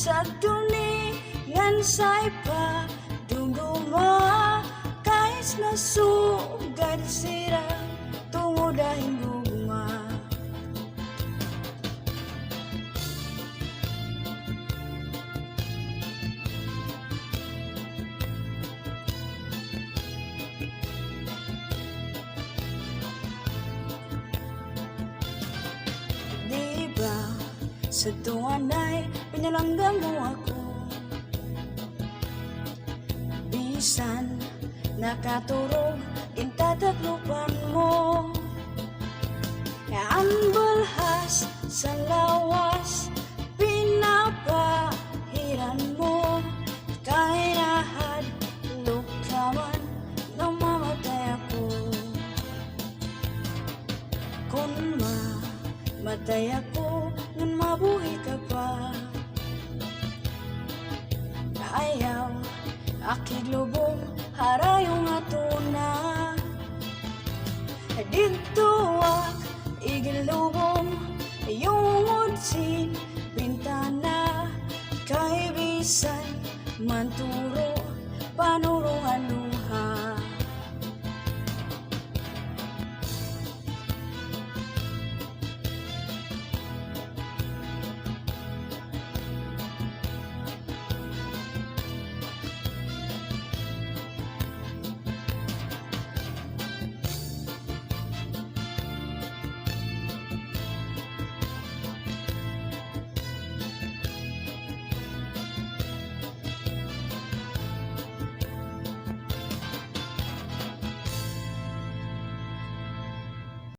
sa tuningan say pa dumduma kahit nasugad sira tungod dahil gugma. Diba sa tuwan ay pinalanggam mo ako, bisan nakaturog kintataklupan mo. Ang balhas sa lawas pinapahiran mo, kainahad lukaman nang mamatay ako. Kung mamatay ako ngun mabuhi ka pa, ayaw akig lubong harayong atuna. Dito igilubong yung udsin bintana, kay bisan manturo panurungan